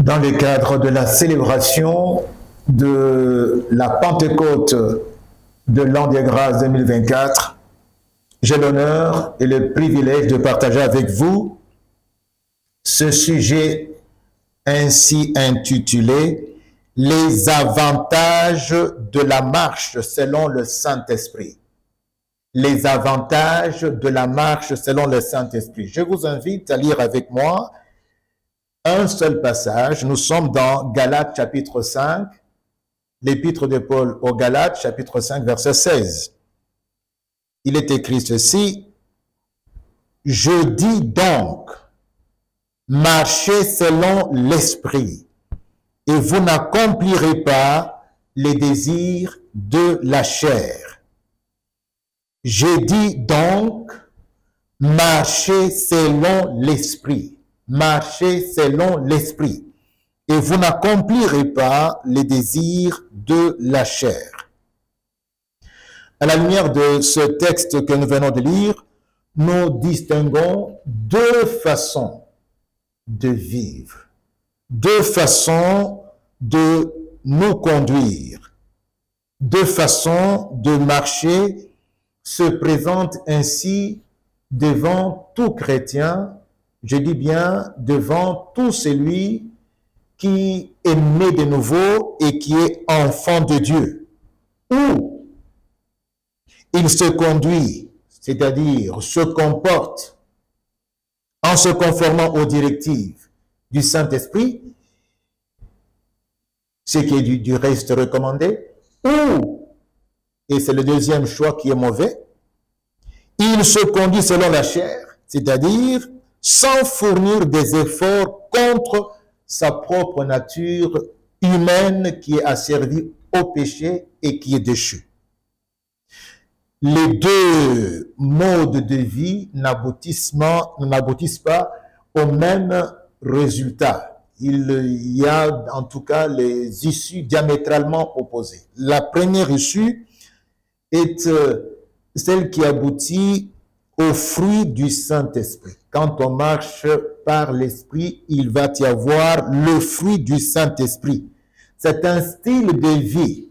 Dans le cadre de la célébration de la Pentecôte de l'an des grâces 2024, j'ai l'honneur et le privilège de partager avec vous ce sujet ainsi intitulé « Les avantages de la marche selon le Saint-Esprit ». Les avantages de la marche selon le Saint-Esprit. Je vous invite à lire avec moi un seul passage. Nous sommes dans Galates chapitre 5, l'épître de Paul aux Galates chapitre 5 verset 16. Il est écrit ceci: « Je dis donc, marchez selon l'Esprit, et vous n'accomplirez pas les désirs de la chair. » J'ai dit donc, marchez selon l'Esprit. Marchez selon l'Esprit. Et vous n'accomplirez pas les désirs de la chair. À la lumière de ce texte que nous venons de lire, nous distinguons deux façons de vivre, deux façons de nous conduire, deux façons de marcher se présente ainsi devant tout chrétien, je dis bien devant tout celui qui est né de nouveau et qui est enfant de Dieu. Ou il se conduit, c'est-à-dire se comporte en se conformant aux directives du Saint-Esprit, ce qui est du reste recommandé, ou et c'est le deuxième choix qui est mauvais, il se conduit selon la chair, c'est-à-dire sans fournir des efforts contre sa propre nature humaine qui est asservie au péché et qui est déchue. Les deux modes de vie n'aboutissent pas au même résultat. Il y a en tout cas les issues diamétralement opposées. La première issue est celle qui aboutit au fruit du Saint-Esprit. Quand on marche par l'Esprit, il va y avoir le fruit du Saint-Esprit. C'est un style de vie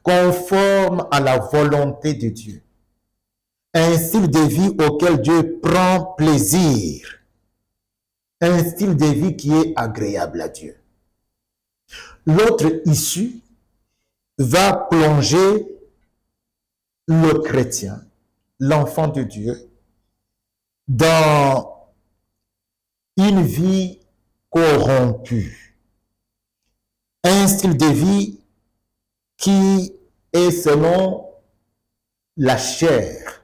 conforme à la volonté de Dieu. Un style de vie auquel Dieu prend plaisir. Un style de vie qui est agréable à Dieu. L'autre issue va plonger le chrétien, l'enfant de Dieu, dans une vie corrompue, un style de vie qui est selon la chair,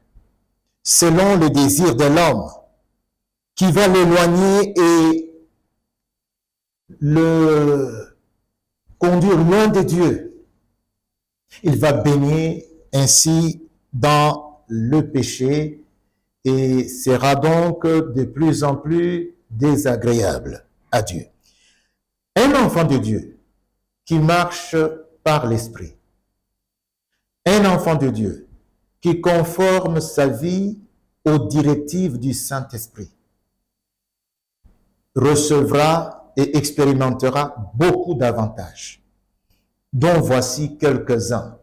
selon le désir de l'homme, qui va l'éloigner et le conduire loin de Dieu. Il va baigner ainsi dans le péché et sera donc de plus en plus désagréable à Dieu. Un enfant de Dieu qui marche par l'Esprit, un enfant de Dieu qui conforme sa vie aux directives du Saint-Esprit, recevra et expérimentera beaucoup d'avantages, dont voici quelques-uns.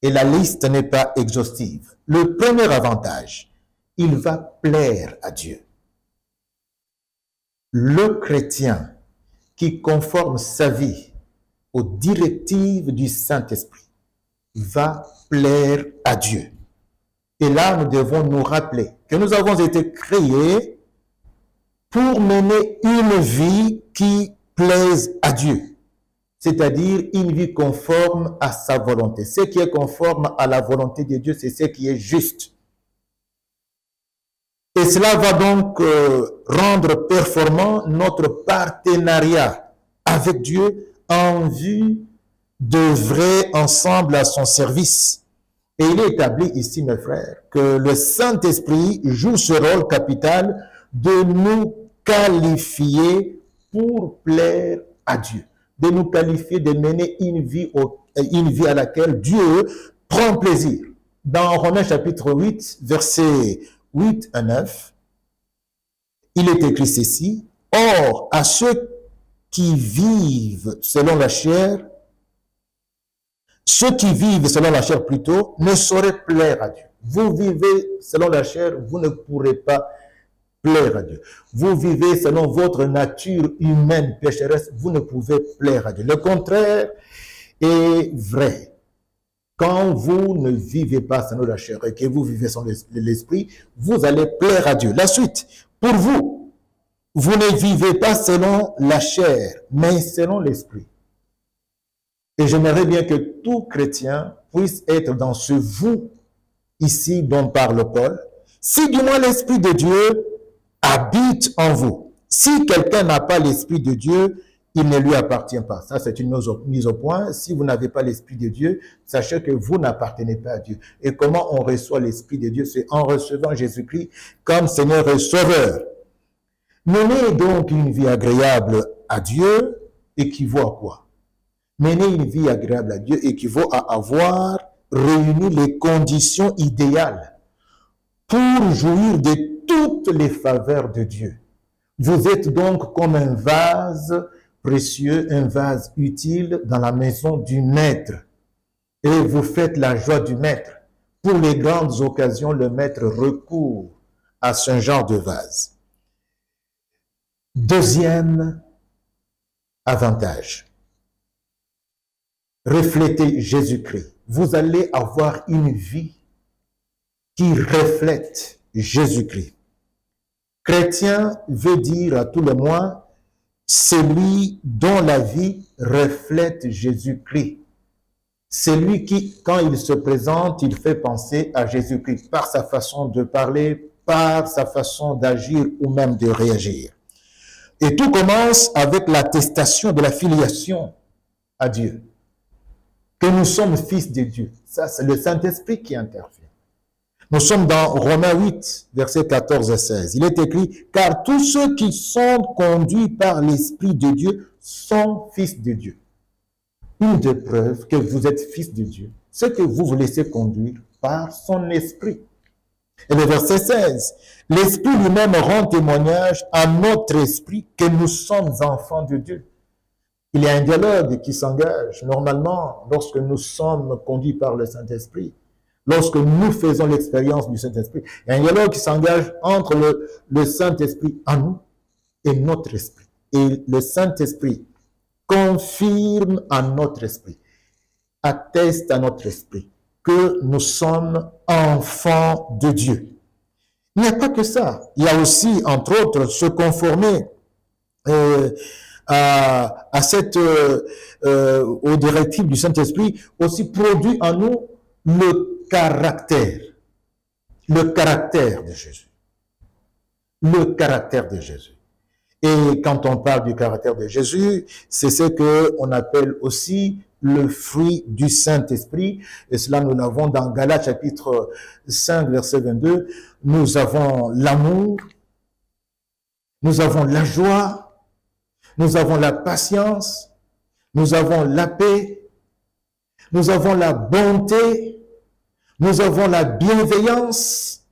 Et la liste n'est pas exhaustive. Le premier avantage, il va plaire à Dieu. Le chrétien qui conforme sa vie aux directives du Saint-Esprit va plaire à Dieu. Et là, nous devons nous rappeler que nous avons été créés pour mener une vie qui plaise à Dieu. C'est-à-dire une vie conforme à sa volonté. Ce qui est conforme à la volonté de Dieu, c'est ce qui est juste. Et cela va donc rendre performant notre partenariat avec Dieu en vue d'œuvrer ensemble à son service. Et il est établi ici, mes frères, que le Saint-Esprit joue ce rôle capital de nous qualifier pour plaire à Dieu, de nous qualifier de mener une vie à laquelle Dieu prend plaisir. Dans Romains chapitre 8, versets 8 à 9, il est écrit ceci: Or, à ceux qui vivent selon la chair, ceux qui vivent selon la chair plutôt, ne sauraient plaire à Dieu. Vous vivez selon la chair, vous ne pourrez pas plaire à Dieu. Vous vivez selon votre nature humaine pécheresse, vous ne pouvez plaire à Dieu. Le contraire est vrai. Quand vous ne vivez pas selon la chair et que vous vivez selon l'esprit, vous allez plaire à Dieu. La suite, pour vous, vous ne vivez pas selon la chair, mais selon l'esprit. Et j'aimerais bien que tout chrétien puisse être dans ce vous ici dont parle Paul. Si du moins l'Esprit de Dieu habite en vous. Si quelqu'un n'a pas l'Esprit de Dieu, il ne lui appartient pas. Ça, c'est une mise au point. Si vous n'avez pas l'Esprit de Dieu, sachez que vous n'appartenez pas à Dieu. Et comment on reçoit l'Esprit de Dieu? C'est en recevant Jésus-Christ comme Seigneur et Sauveur. Mener donc une vie agréable à Dieu équivaut à quoi? Mener une vie agréable à Dieu équivaut à avoir réuni les conditions idéales pour jouir de toutes les faveurs de Dieu. Vous êtes donc comme un vase précieux, un vase utile dans la maison du maître. Et vous faites la joie du maître. Pour les grandes occasions, le maître recourt à ce genre de vase. Deuxième avantage. Reflétez Jésus-Christ. Vous allez avoir une vie qui reflète Jésus-Christ. Chrétien veut dire à tout le moins celui dont la vie reflète Jésus-Christ. Celui qui, quand il se présente, il fait penser à Jésus-Christ par sa façon de parler, par sa façon d'agir ou même de réagir. Et tout commence avec l'attestation de la filiation à Dieu. Que nous sommes fils de Dieu. Ça, c'est le Saint-Esprit qui intervient. Nous sommes dans Romains 8, versets 14 et 16. Il est écrit, « Car tous ceux qui sont conduits par l'Esprit de Dieu sont fils de Dieu. » Une des preuves que vous êtes fils de Dieu, c'est que vous vous laissez conduire par son Esprit. Et le verset 16, « L'Esprit lui-même rend témoignage à notre esprit que nous sommes enfants de Dieu. » Il y a un dialogue qui s'engage normalement lorsque nous sommes conduits par le Saint-Esprit. Lorsque nous faisons l'expérience du Saint-Esprit, il y a un dialogue qui s'engage entre le Saint-Esprit en nous et notre esprit. Et le Saint-Esprit confirme à notre esprit, atteste à notre esprit que nous sommes enfants de Dieu. Il n'y a pas que ça. Il y a aussi, entre autres, se conformer aux directives du Saint-Esprit, aussi produit en nous le caractère de Jésus. Le caractère de Jésus. Et quand on parle du caractère de Jésus, c'est ce qu'on appelle aussi le fruit du Saint-Esprit. Et cela, nous l'avons dans Galates chapitre 5, verset 22. Nous avons l'amour, nous avons la joie, nous avons la patience, nous avons la paix, nous avons la bonté, nous avons la bienveillance,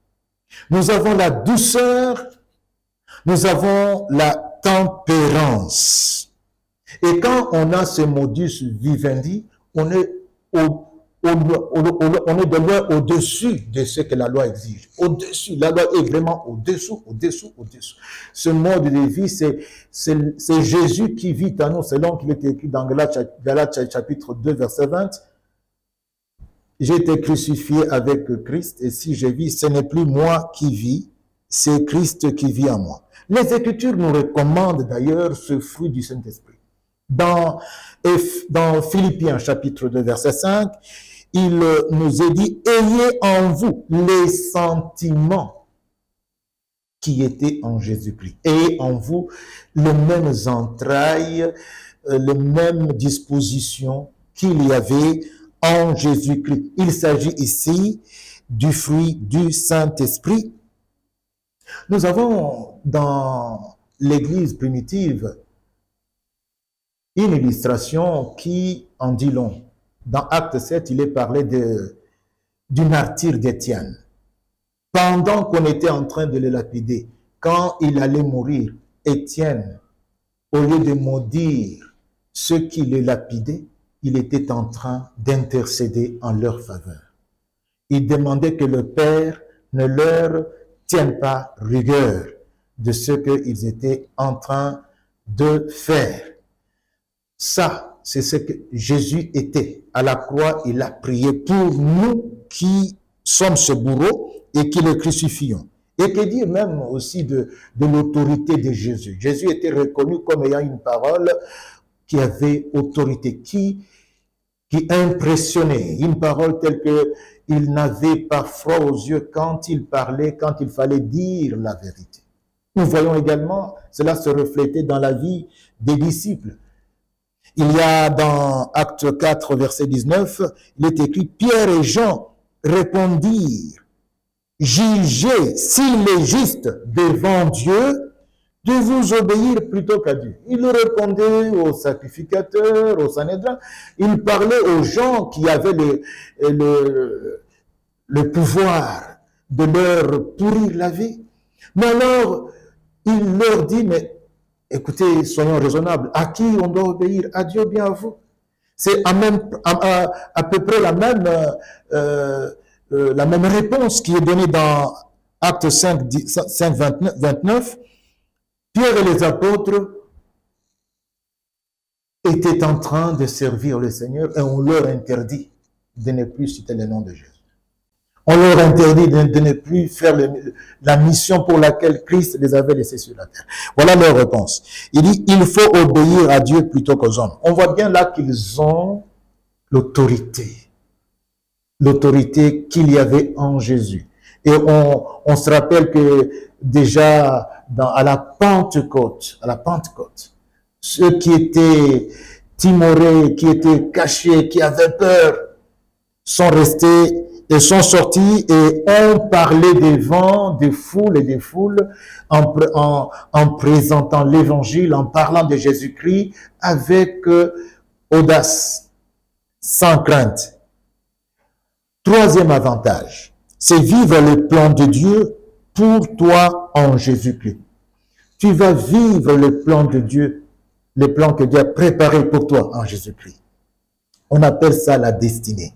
nous avons la douceur, nous avons la tempérance. Et quand on a ce modus vivendi, on est de loin au-dessus de ce que la loi exige. Au-dessus, la loi est vraiment au-dessous. Ce mode de vie, c'est Jésus qui vit en nous, selon qu'il est écrit dans Galates chapitre 2, verset 20. J'ai été crucifié avec Christ, et si je vis, ce n'est plus moi qui vis, c'est Christ qui vit en moi. Les Écritures nous recommandent d'ailleurs ce fruit du Saint-Esprit. Dans Philippiens chapitre 2, verset 5, il nous est dit, ayez en vous les sentiments qui étaient en Jésus-Christ. Ayez en vous les mêmes entrailles, les mêmes dispositions qu'il y avait en Jésus-Christ. Il s'agit ici du fruit du Saint-Esprit. Nous avons dans l'Église primitive une illustration qui en dit long. Dans Acte 7, il est parlé du martyr d'Étienne. Pendant qu'on était en train de le lapider, quand il allait mourir, Étienne, au lieu de maudire ceux qui les lapidaient, il était en train d'intercéder en leur faveur. Il demandait que le Père ne leur tienne pas rigueur de ce qu'ils étaient en train de faire. Ça, c'est ce que Jésus était. À la croix, il a prié pour nous qui sommes ce bourreau et qui le crucifions. Et que dire même aussi de l'autorité de Jésus. Jésus était reconnu comme ayant une parole qui avait autorité, qui impressionnait, une parole telle que il n'avait pas froid aux yeux quand il parlait, quand il fallait dire la vérité. Nous voyons également cela se refléter dans la vie des disciples. Il y a dans Acte 4, verset 19, il est écrit, Pierre et Jean répondirent, jugez s'il est juste devant Dieu de vous obéir plutôt qu'à Dieu. Il répondait aux sacrificateurs, aux Sanhédrins, il parlait aux gens qui avaient le pouvoir de leur pourrir la vie. Mais alors, il leur dit, mais écoutez, soyons raisonnables, à qui on doit obéir? À Dieu, bien à vous. C'est à peu près la même réponse qui est donnée dans Acte 5, 29. Pierre et les apôtres étaient en train de servir le Seigneur et on leur interdit de ne plus citer le nom de Jésus. On leur interdit de ne plus faire la mission pour laquelle Christ les avait laissés sur la terre. Voilà leur réponse. Il dit, il faut obéir à Dieu plutôt qu'aux hommes. On voit bien là qu'ils ont l'autorité. L'autorité qu'il y avait en Jésus. Et on se rappelle que déjà à la Pentecôte, ceux qui étaient timorés, qui étaient cachés, qui avaient peur, sont restés et sont sortis et ont parlé devant des foules et des foules en présentant l'évangile, en parlant de Jésus-Christ avec audace, sans crainte. Troisième avantage, c'est vivre le plan de Dieu pour toi en Jésus-Christ. Tu vas vivre le plan de Dieu, le plan que Dieu a préparé pour toi en Jésus-Christ. On appelle ça la destinée.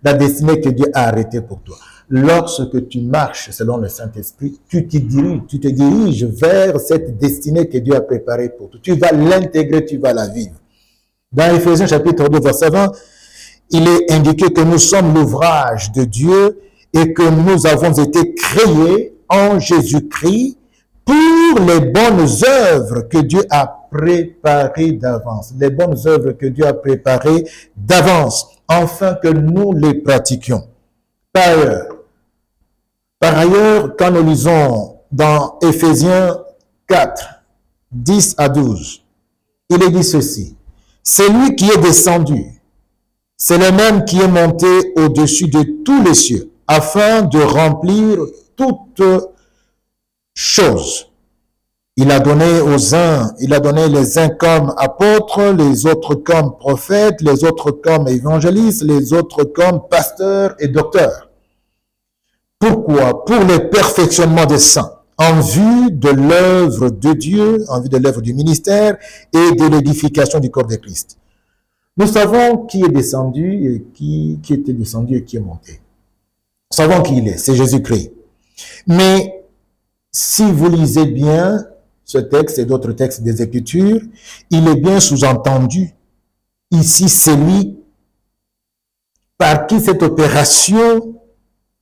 La destinée que Dieu a arrêtée pour toi. Lorsque tu marches selon le Saint-Esprit, tu te diriges vers cette destinée que Dieu a préparée pour toi. Tu vas l'intégrer, tu vas la vivre. Dans Éphésiens chapitre 2, verset 20, il est indiqué que nous sommes l'ouvrage de Dieu et que nous avons été créés en Jésus-Christ pour les bonnes œuvres que Dieu a préparées d'avance. Les bonnes œuvres que Dieu a préparées d'avance, afin que nous les pratiquions. Par ailleurs, quand nous lisons dans Éphésiens 4, 10 à 12, il est dit ceci. C'est lui qui est descendu. C'est le même qui est monté au-dessus de tous les cieux, afin de remplir toutes choses. Il a donné aux uns, il a donné les uns comme apôtres, les autres comme prophètes, les autres comme évangélistes, les autres comme pasteurs et docteurs. Pourquoi? Pour le perfectionnement des saints, en vue de l'œuvre de Dieu, en vue de l'œuvre du ministère et de l'édification du corps de Christ. Nous savons qui est descendu et qui était descendu et qui est monté. Nous savons qui il est, c'est Jésus-Christ. Mais si vous lisez bien ce texte et d'autres textes des Écritures, il est bien sous-entendu. Ici, c'est lui par qui cette opération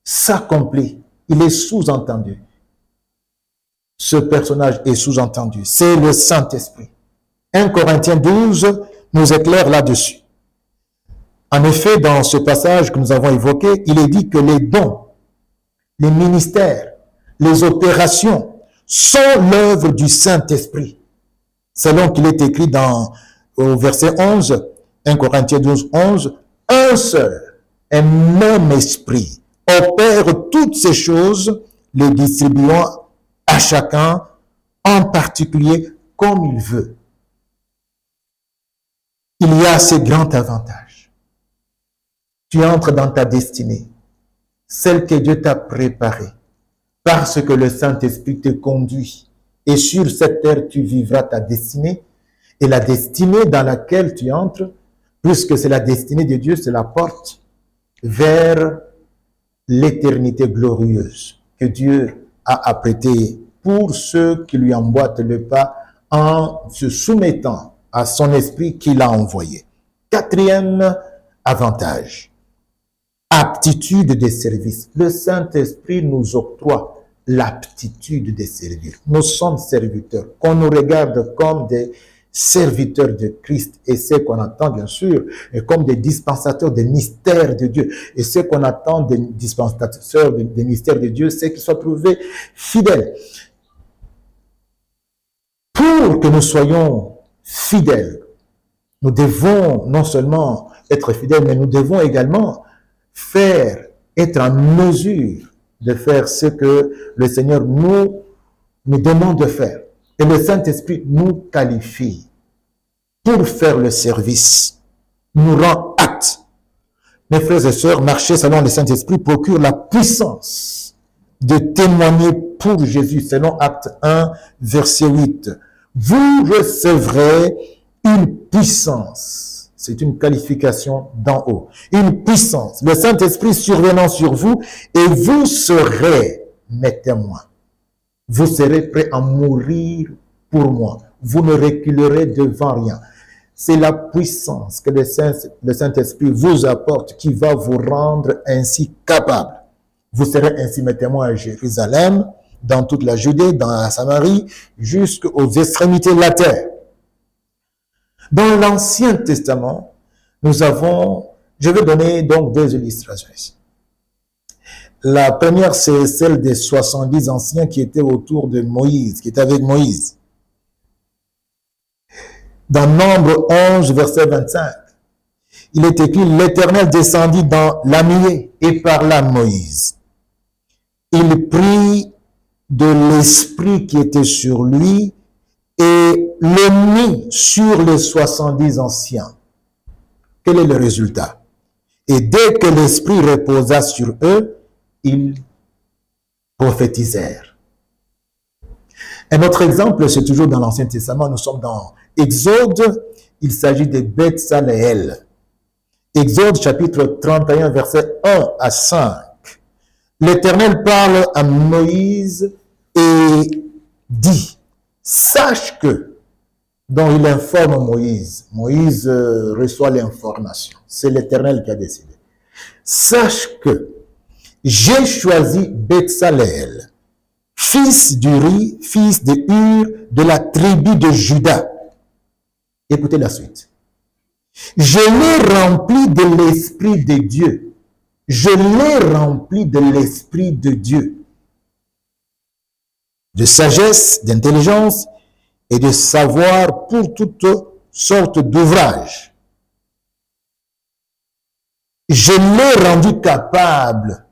s'accomplit. Il est sous-entendu. Ce personnage est sous-entendu. C'est le Saint-Esprit. 1 Corinthiens 12 nous éclaire là-dessus. En effet, dans ce passage que nous avons évoqué, il est dit que les dons, les ministères, les opérations sont l'œuvre du Saint-Esprit. Selon qu'il est écrit au verset 11, 1 Corinthiens 12, 11, un seul et même esprit opère toutes ces choses, les distribuant à chacun en particulier comme il veut. Il y a ces grands avantages. Tu entres dans ta destinée, celle que Dieu t'a préparée, parce que le Saint-Esprit te conduit et sur cette terre tu vivras ta destinée, et la destinée dans laquelle tu entres, puisque c'est la destinée de Dieu, c'est la porte vers l'éternité glorieuse que Dieu a apprêtée pour ceux qui lui emboîtent le pas en se soumettant à son esprit qu'il a envoyé. Quatrième avantage, aptitude de service. Le Saint-Esprit nous octroie l'aptitude de servir. Nous sommes serviteurs. Qu'on nous regarde comme des serviteurs de Christ, et ce qu'on attend bien sûr, et comme des dispensateurs des mystères de Dieu. Et ce qu'on attend des dispensateurs des mystères de Dieu, c'est qu'ils soient trouvés fidèles. Pour que nous soyons fidèles, nous devons non seulement être fidèles, mais nous devons également être en mesure de faire ce que le Seigneur nous demande de faire. Et le Saint-Esprit nous qualifie pour faire le service, nous rend aptes. Mes frères et sœurs, marcher selon le Saint-Esprit procure la puissance de témoigner pour Jésus, selon Acte 1, verset 8. Vous recevrez une puissance. C'est une qualification d'en haut. Une puissance. Le Saint-Esprit survenant sur vous, et vous serez mes témoins. Vous serez prêts à mourir pour moi. Vous ne reculerez devant rien. C'est la puissance que le Saint-Esprit vous apporte qui va vous rendre ainsi capable. Vous serez ainsi mes témoins à Jérusalem, dans toute la Judée, dans la Samarie, jusqu'aux extrémités de la terre. Dans l'Ancien Testament, nous avons, je vais donner donc deux illustrations ici. La première, c'est celle des 70 anciens qui étaient autour de Moïse, qui étaient avec Moïse. Dans Nombre 11, verset 25, il est écrit, l'Éternel descendit dans la nuée et parla Moïse. Il prit de l'esprit qui était sur lui et le mit sur les 70 anciens. Quel est le résultat? Et dès que l'esprit reposa sur eux, ils prophétisèrent. Un autre exemple, c'est toujours dans l'Ancien Testament, nous sommes dans Exode, il s'agit de Betsaleel. Exode chapitre 31, verset 1 à 5. L'Éternel parle à Moïse et dit, sache que, dont il informe Moïse. Moïse reçoit l'information. C'est l'Éternel qui a décidé. Sache que j'ai choisi Betsaleel, fils d'Uri, fils de Hur, de la tribu de Juda. Écoutez la suite. Je l'ai rempli de l'Esprit de Dieu. Je l'ai rempli de l'Esprit de Dieu. De sagesse, d'intelligence et de savoir pour toutes sortes d'ouvrages. Je l'ai rendu capable,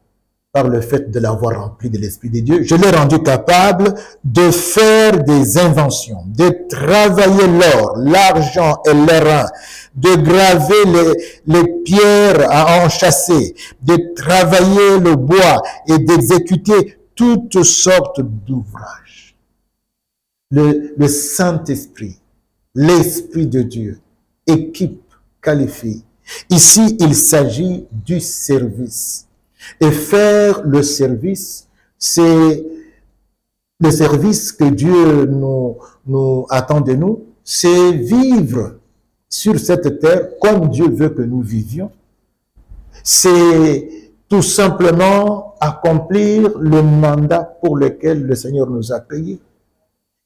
par le fait de l'avoir rempli de l'Esprit de Dieu, je l'ai rendu capable de faire des inventions, de travailler l'or, l'argent et l'airain, de graver les pierres à enchâsser, de travailler le bois et d'exécuter toutes sortes d'ouvrages. Le Saint-Esprit, l'Esprit de Dieu, équipe, qualifie. Ici, il s'agit du service. Et faire le service, c'est le service que Dieu nous attend de nous, c'est vivre sur cette terre comme Dieu veut que nous vivions. C'est tout simplement accomplir le mandat pour lequel le Seigneur nous a créés.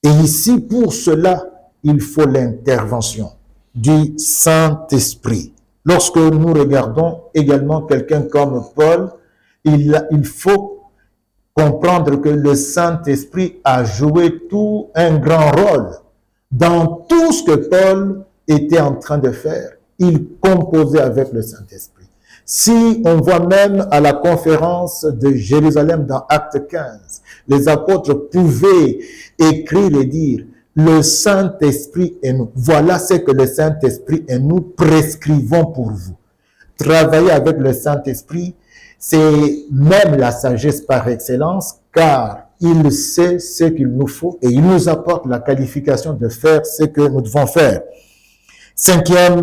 Et ici, pour cela, il faut l'intervention du Saint-Esprit. Lorsque nous regardons également quelqu'un comme Paul, il faut comprendre que le Saint-Esprit a joué tout un grand rôle dans tout ce que Paul était en train de faire. Il composait avec le Saint-Esprit. Si on voit même à la conférence de Jérusalem dans Acte 15, les apôtres pouvaient écrire et dire « Le Saint-Esprit et nous ». Voilà ce que le Saint-Esprit et nous prescrivons pour vous. Travailler avec le Saint-Esprit, c'est même la sagesse par excellence, car il sait ce qu'il nous faut et il nous apporte la qualification de faire ce que nous devons faire. Cinquième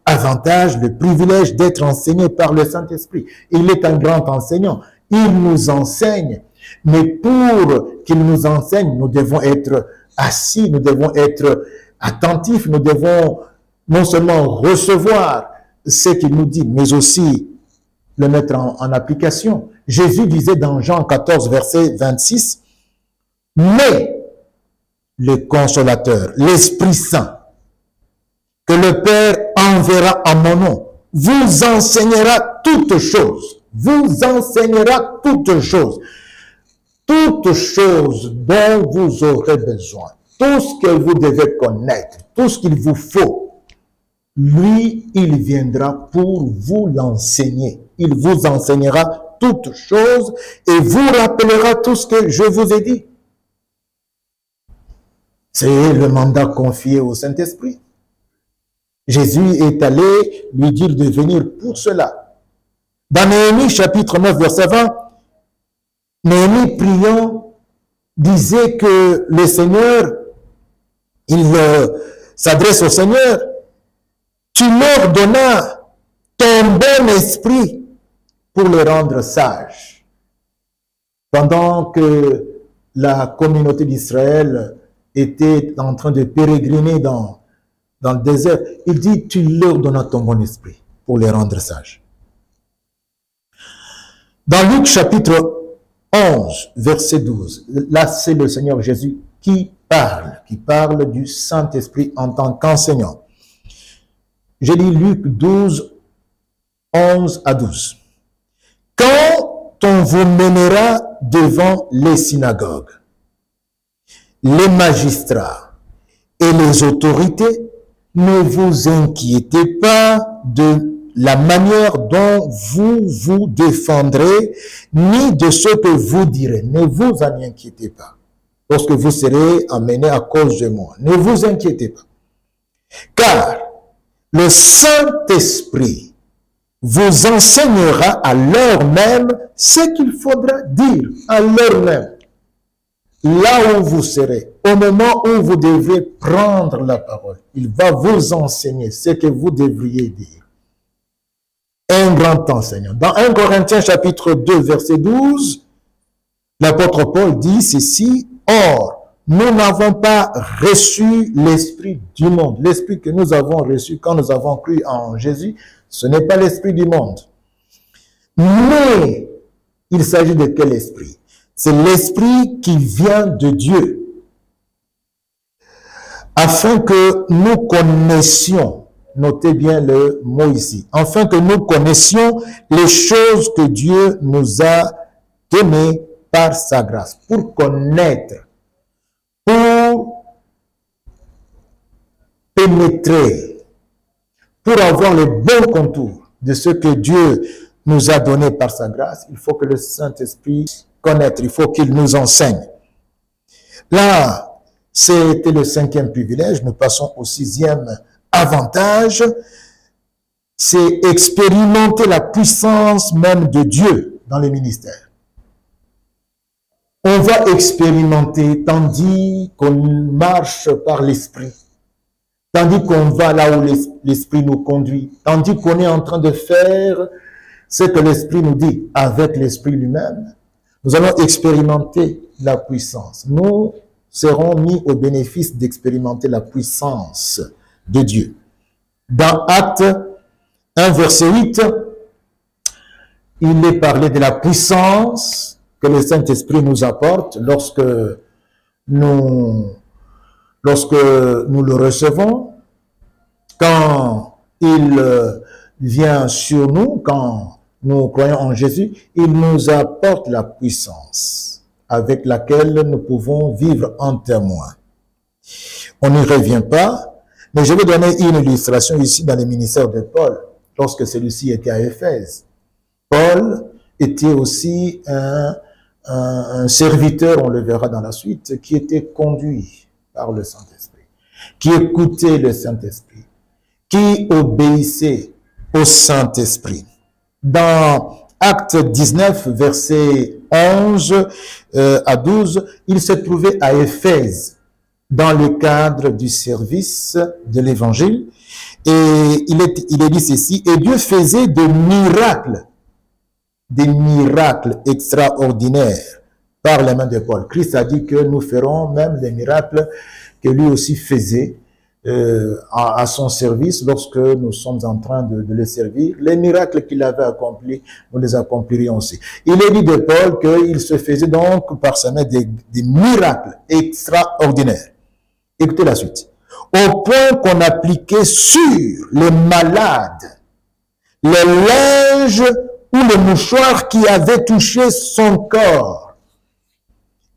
avantage, le privilège d'être enseigné par le Saint-Esprit. Il est un grand enseignant. Il nous enseigne. Mais pour qu'il nous enseigne, nous devons être assis, nous devons être attentifs, nous devons non seulement recevoir ce qu'il nous dit, mais aussi le mettre en application. Jésus disait dans Jean 14, verset 26, « Mais le Consolateur, l'Esprit Saint, que le Père enverra en mon nom, vous enseignera toutes choses. » Vous enseignera toutes choses. Toutes choses dont vous aurez besoin. Tout ce que vous devez connaître. Tout ce qu'il vous faut. Lui, il viendra pour vous l'enseigner. Il vous enseignera toutes choses et vous rappellera tout ce que je vous ai dit. C'est le mandat confié au Saint-Esprit. Jésus est allé lui dire de venir pour cela. Dans Néhémie, chapitre 9, verset 20, Néhémie, priant, disait que le Seigneur, il s'adresse au Seigneur, tu leur donnas ton bon esprit pour les rendre sages. Pendant que la communauté d'Israël était en train de pérégriner dans le désert, il dit, tu leur donnas ton bon esprit pour les rendre sages. Dans Luc chapitre 11, verset 12, là c'est le Seigneur Jésus qui parle du Saint-Esprit en tant qu'enseignant. J'ai lu Luc 12, 11 à 12. Quand on vous mènera devant les synagogues, les magistrats et les autorités, ne vous inquiétez pas de la manière dont vous vous défendrez, ni de ce que vous direz. Ne vous en inquiétez pas. Lorsque vous serez amenés à cause de moi, ne vous inquiétez pas. Car le Saint-Esprit vous enseignera à l'heure même ce qu'il faudra dire à l'heure même. Là où vous serez, au moment où vous devrez prendre la parole, il va vous enseigner ce que vous devriez dire. Un grand enseignant. Dans 1 Corinthiens chapitre 2 verset 12, l'apôtre Paul dit ceci, « Or, nous n'avons pas reçu l'esprit du monde. » L'esprit que nous avons reçu quand nous avons cru en Jésus, ce n'est pas l'esprit du monde. Mais, il s'agit de quel esprit? C'est l'esprit qui vient de Dieu. Afin que nous connaissions, notez bien le mot ici, afin que nous connaissions les choses que Dieu nous a données par sa grâce. Pour connaître, pour pénétrer, pour avoir le bon contour de ce que Dieu nous a donné par sa grâce, il faut que le Saint-Esprit connaisse, il faut qu'il nous enseigne. Là, c'était le cinquième privilège. Nous passons au sixième avantage, c'est expérimenter la puissance même de Dieu dans les ministères. On va expérimenter tandis qu'on marche par l'Esprit, tandis qu'on va là où l'Esprit nous conduit, tandis qu'on est en train de faire ce que l'Esprit nous dit avec l'Esprit lui-même, nous allons expérimenter la puissance. Nous serons mis au bénéfice d'expérimenter la puissance de Dieu. Dans Actes 1, verset 8, il est parlé de la puissance que le Saint-Esprit nous apporte lorsque nous le recevons, quand il vient sur nous, quand nous croyons en Jésus, il nous apporte la puissance avec laquelle nous pouvons vivre en témoin. On n'y revient pas, mais je vais donner une illustration ici dans le ministère de Paul, lorsque celui-ci était à Éphèse. Paul était aussi un serviteur, on le verra dans la suite, qui était conduit par le Saint-Esprit, qui écoutait le Saint-Esprit, qui obéissait au Saint-Esprit. Dans Actes 19, verset 11 à 12, il se trouvait à Éphèse dans le cadre du service de l'évangile. Et il est dit ceci, et Dieu faisait des miracles extraordinaires par les mains de Paul. Christ a dit que nous ferons même les miracles que lui aussi faisait à son service lorsque nous sommes en train de le servir. Les miracles qu'il avait accomplis, nous les accomplirions aussi. Il est dit de Paul qu'il se faisait donc par sa main des miracles extraordinaires. Écoutez la suite. Au point qu'on appliquait sur les malades les linges ou le mouchoir qui avait touché son corps.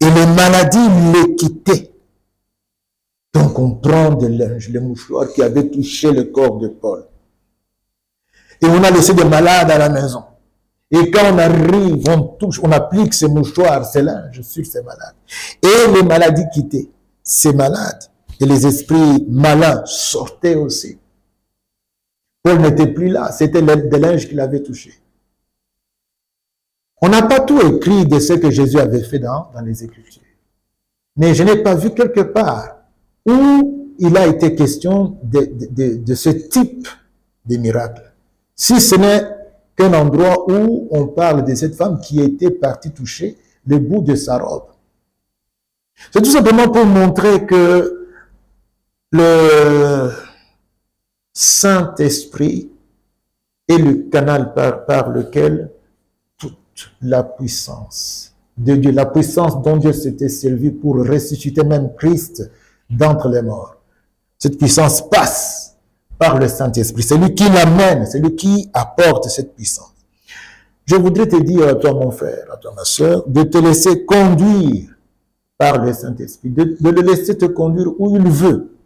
Et les maladies les quittaient. Donc on prend des linges, les mouchoirs qui avaient touché le corps de Paul. Et on a laissé des malades à la maison. Et quand on arrive, on touche, on applique ces mouchoirs, ces linges sur ces malades. Et les maladies quittaient ces malades. Et les esprits malins sortaient aussi. Paul n'était plus là, c'était des linges qu'il avait touchés. On n'a pas tout écrit de ce que Jésus avait fait dans les Écritures. Mais je n'ai pas vu quelque part où il a été question de ce type de miracle. Si ce n'est qu'un endroit où on parle de cette femme qui était partie toucher le bout de sa robe. C'est tout simplement pour montrer que le Saint-Esprit est le canal par lequel toute la puissance de Dieu, la puissance dont Dieu s'était servi pour ressusciter même Christ d'entre les morts. Cette puissance passe par le Saint-Esprit. C'est lui qui l'amène, c'est lui qui apporte cette puissance. Je voudrais te dire à toi, mon frère, à toi, ma soeur, de te laisser conduire par le Saint-Esprit, de le laisser te conduire où il veut.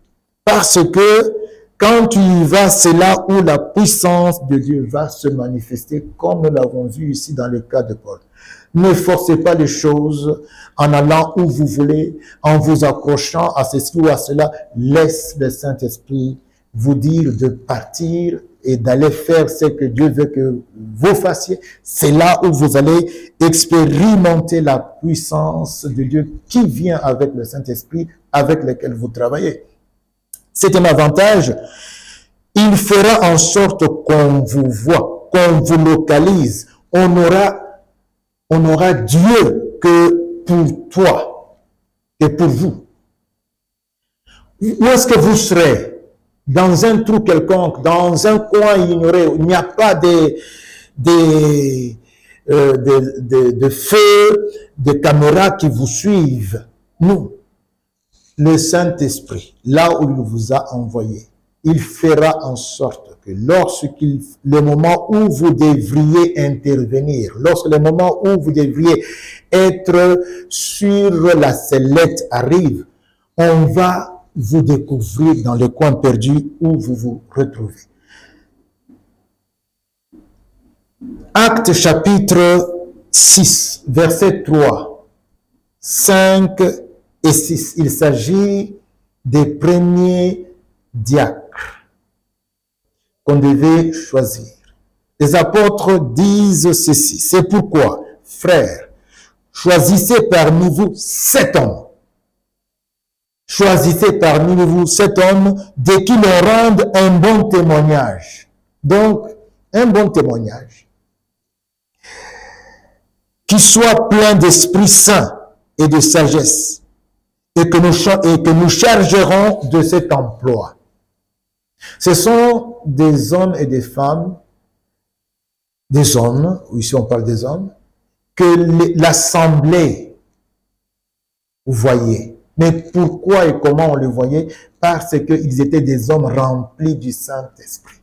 Parce que quand tu y vas, c'est là où la puissance de Dieu va se manifester, comme nous l'avons vu ici dans le cas de Paul. Ne forcez pas les choses en allant où vous voulez, en vous accrochant à ceci ou à cela. Laisse le Saint-Esprit vous dire de partir et d'aller faire ce que Dieu veut que vous fassiez. C'est là où vous allez expérimenter la puissance de Dieu qui vient avec le Saint-Esprit avec lequel vous travaillez. C'est un avantage. Il fera en sorte qu'on vous voit, qu'on vous localise. On n'aura Dieu que pour toi et pour vous. Où est-ce que vous serez? Dans un trou quelconque, dans un coin ignoré, où il n'y a pas de feux, de caméras qui vous suivent. Nous, le Saint-Esprit, là où il vous a envoyé, il fera en sorte que le moment où vous devriez intervenir, lorsque le moment où vous devriez être sur la sellette arrive, on va vous découvrir dans le coin perdu où vous vous retrouvez. Actes chapitre 6, versets 3, 5 et 6. Il s'agit des premiers diacres qu'on devait choisir. Les apôtres disent ceci. C'est pourquoi, frères, choisissez parmi vous 7 hommes. Choisissez parmi vous 7 hommes de qui l'on rende un bon témoignage. Donc, un bon témoignage. Qui soit plein d'Esprit Saint et de sagesse. Et que nous chargerons de cet emploi. Ce sont des hommes et des femmes, des hommes, ici on parle des hommes, que l'assemblée, vous voyez. Mais pourquoi et comment on les voyait? Parce qu'ils étaient des hommes remplis du Saint-Esprit.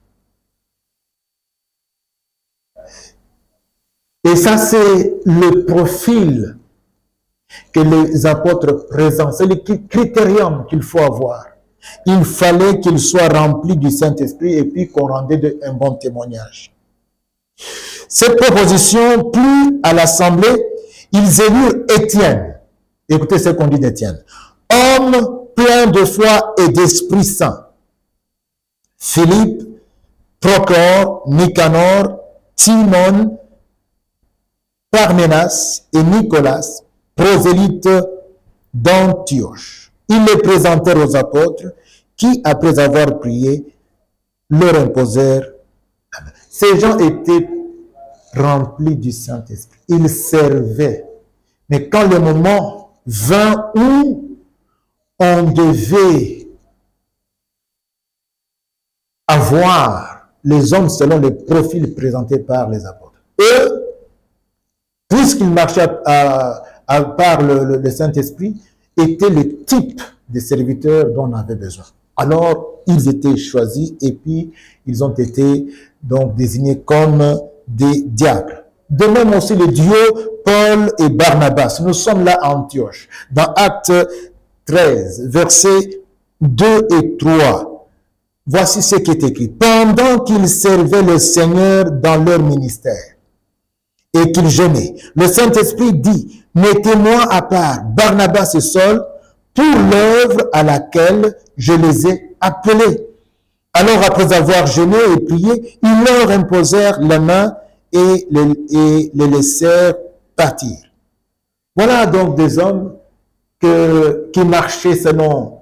Et ça, c'est le profil que les apôtres présentent. C'est le critérium qu'il faut avoir. Il fallait qu'ils soient remplis du Saint-Esprit et puis qu'on rendait un bon témoignage. Cette proposition plut à l'assemblée. Ils élurent Étienne. Écoutez ce qu'on dit d'Étienne. Homme plein de foi et d'Esprit Saint. Philippe, Procor, Nicanor, Timon, Parménas et Nicolas, prosélytes d'Antioche. Ils les présentèrent aux apôtres qui, après avoir prié, leur imposèrent la main. Ces gens étaient remplis du Saint-Esprit. Ils servaient. Mais quand le moment vint où on devait avoir les hommes selon les profils présentés par les apôtres, eux, puisqu'ils marchaient par le Saint-Esprit, étaient le type de serviteurs dont on avait besoin. Alors, ils étaient choisis et puis ils ont été donc désignés comme des diacres. De même aussi le duo Paul et Barnabas. Nous sommes là à Antioche. Dans Actes 13, versets 2 et 3. Voici ce qui est écrit. Pendant qu'ils servaient le Seigneur dans leur ministère et qu'ils jeûnaient, le Saint-Esprit dit, mettez-moi à part Barnabas et Saul pour l'œuvre à laquelle je les ai appelés. Alors, après avoir jeûné et prié, ils leur imposèrent la main et les laissèrent partir. Voilà donc des hommes qui marchaient selon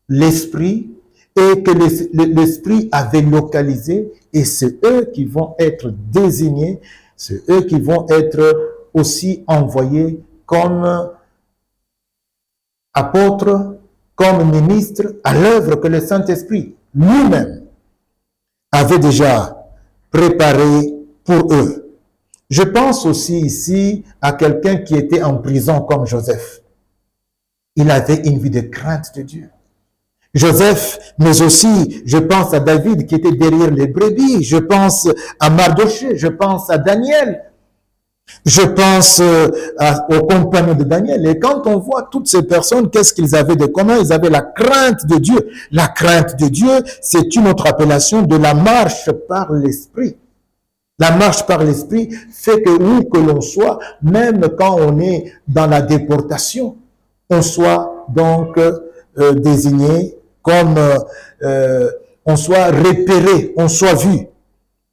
l'esprit et que l'esprit avait localisé, et c'est eux qui vont être désignés, c'est eux qui vont être aussi envoyés comme apôtres, comme ministres à l'œuvre que le Saint-Esprit lui-même avait déjà préparée pour eux. Je pense aussi ici à quelqu'un qui était en prison comme Joseph. Il avait une vie de crainte de Dieu. Joseph, mais aussi, je pense à David qui était derrière les brebis, je pense à Mardochée, je pense à Daniel, je pense aux compagnons de Daniel. Et quand on voit toutes ces personnes, qu'est-ce qu'ils avaient de commun? Ils avaient la crainte de Dieu. La crainte de Dieu, c'est une autre appellation de la marche par l'esprit. La marche par l'esprit fait que où que l'on soit, même quand on est dans la déportation, on soit donc désigné comme on soit repéré, on soit vu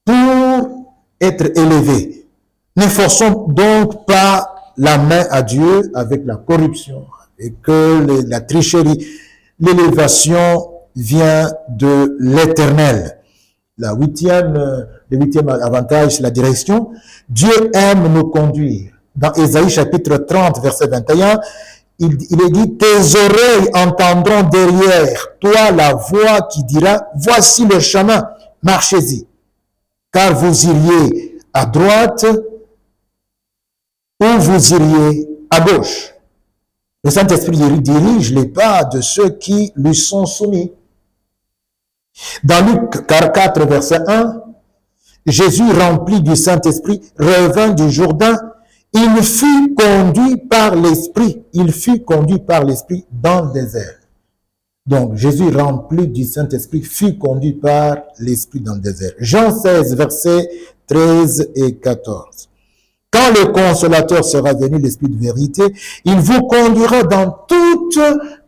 pour être élevé. Ne forçons donc pas la main à Dieu avec la corruption et que la tricherie. L'élévation vient de l'Éternel. Le huitième avantage, c'est la direction. Dieu aime nous conduire. Dans Ésaïe chapitre 30, verset 21, il est dit, tes oreilles entendront derrière toi la voix qui dira, voici le chemin, marchez-y. Car vous iriez à droite ou vous iriez à gauche. Le Saint-Esprit dirige les pas de ceux qui lui sont soumis. Dans Luc 4, verset 1, Jésus, rempli du Saint-Esprit, revint du Jourdain. Il fut conduit par l'Esprit. Il fut conduit par l'Esprit dans le désert. Donc, Jésus, rempli du Saint-Esprit, fut conduit par l'Esprit dans le désert. Jean 16, versets 13 et 14. Quand le Consolateur sera venu, l'Esprit de vérité, il vous conduira dans toute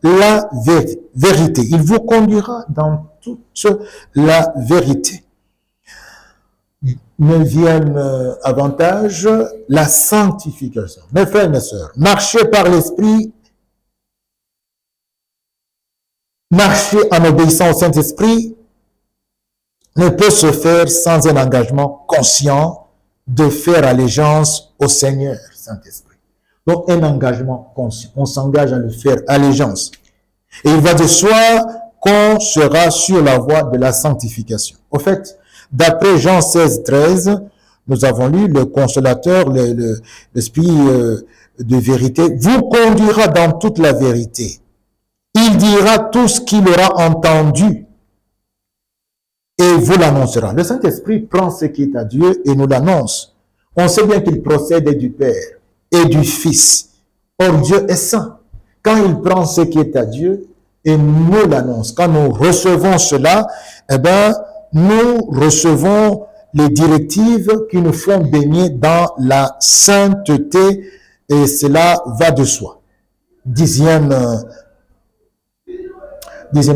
la vérité. Il vous conduira dans toute la vérité. Neuvième avantage, la sanctification. Mes frères et mes sœurs, marcher par l'Esprit, marcher en obéissant au Saint-Esprit ne peut se faire sans un engagement conscient de faire allégeance au Seigneur Saint-Esprit. Donc un engagement conscient, on s'engage à le faire allégeance. Et il va de soi qu'on sera sur la voie de la sanctification. Au fait, d'après Jean 16, 13, nous avons lu le Consolateur, l'Esprit de vérité, vous conduira dans toute la vérité. Il dira tout ce qu'il aura entendu et vous l'annoncera. Le Saint-Esprit prend ce qui est à Dieu et nous l'annonce. On sait bien qu'il procède du Père et du Fils. Or, Dieu est saint. Quand il prend ce qui est à Dieu et nous l'annonce, quand nous recevons cela, eh bien, nous recevons les directives qui nous font baigner dans la sainteté et cela va de soi. Dixième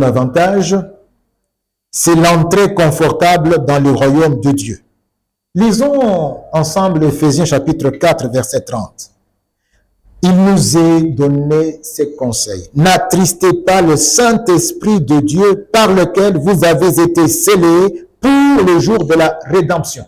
avantage, c'est l'entrée confortable dans le royaume de Dieu. Lisons ensemble Éphésiens chapitre 4, verset 30. Il nous est donné ces conseils. N'attristez pas le Saint-Esprit de Dieu par lequel vous avez été scellés pour le jour de la rédemption.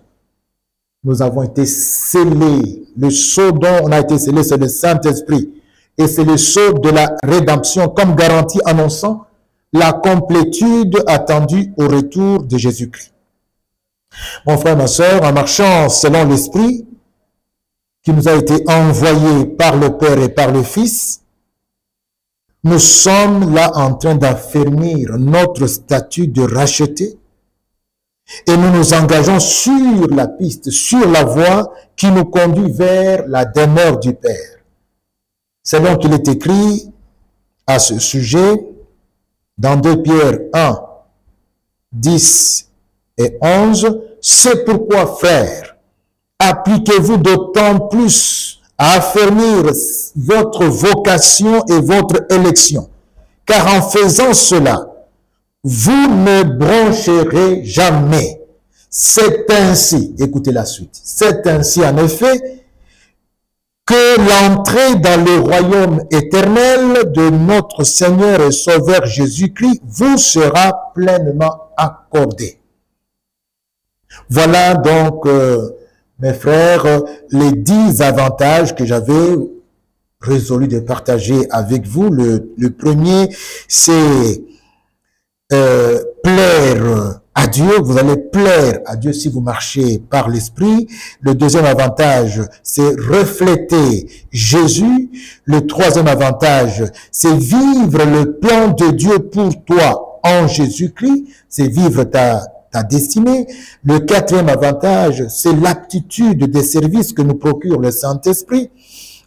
Nous avons été scellés. Le sceau dont on a été scellés, c'est le Saint-Esprit. Et c'est le sceau de la rédemption comme garantie annonçant la complétude attendue au retour de Jésus-Christ. Mon frère, ma sœur, en marchant selon l'Esprit qui nous a été envoyé par le Père et par le Fils, nous sommes là en train d'affermir notre statut de racheté et nous nous engageons sur la piste, sur la voie qui nous conduit vers la demeure du Père. C'est donc qu'il est écrit à ce sujet dans 2 Pierre 1, 10 et 11, c'est pourquoi, frères, appliquez-vous d'autant plus à affermir votre vocation et votre élection, car en faisant cela, vous ne broncherez jamais. C'est ainsi, écoutez la suite, c'est ainsi en effet que l'entrée dans le royaume éternel de notre Seigneur et Sauveur Jésus-Christ vous sera pleinement accordée. Voilà donc, mes frères, les 10 avantages que j'avais résolu de partager avec vous. Le premier, c'est plaire à Dieu. Vous allez plaire à Dieu si vous marchez par l'Esprit. Le deuxième avantage, c'est refléter Jésus. Le troisième avantage, c'est vivre le plan de Dieu pour toi en Jésus-Christ. C'est vivre ta destinée. Le quatrième avantage, c'est l'aptitude des services que nous procure le Saint-Esprit.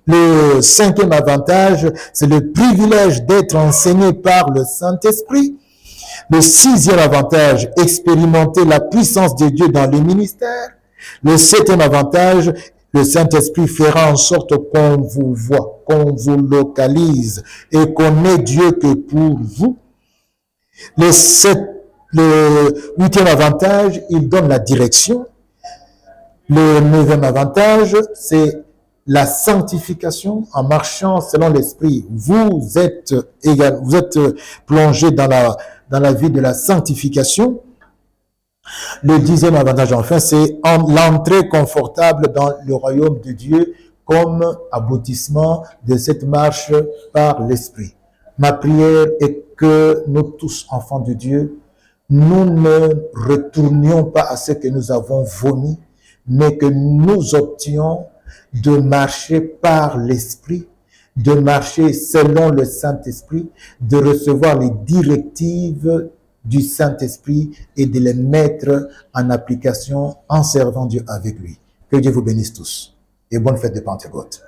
Le cinquième avantage, c'est le privilège d'être enseigné par le Saint-Esprit. Le sixième avantage, expérimenter la puissance de Dieu dans le ministère. Le septième avantage, le Saint-Esprit fera en sorte qu'on vous voit, qu'on vous localise et qu'on n'ait Dieu que pour vous. Le huitième avantage, il donne la direction. Le neuvième avantage, c'est la sanctification en marchant selon l'Esprit. Vous êtes plongé dans la vie de la sanctification. Le dixième avantage, enfin, c'est l'entrée confortable dans le royaume de Dieu comme aboutissement de cette marche par l'Esprit. Ma prière est que nous tous, enfants de Dieu, nous ne retournions pas à ce que nous avons vomi, mais que nous options de marcher par l'Esprit, de marcher selon le Saint-Esprit, de recevoir les directives du Saint-Esprit et de les mettre en application en servant Dieu avec lui. Que Dieu vous bénisse tous et bonne fête de Pentecôte.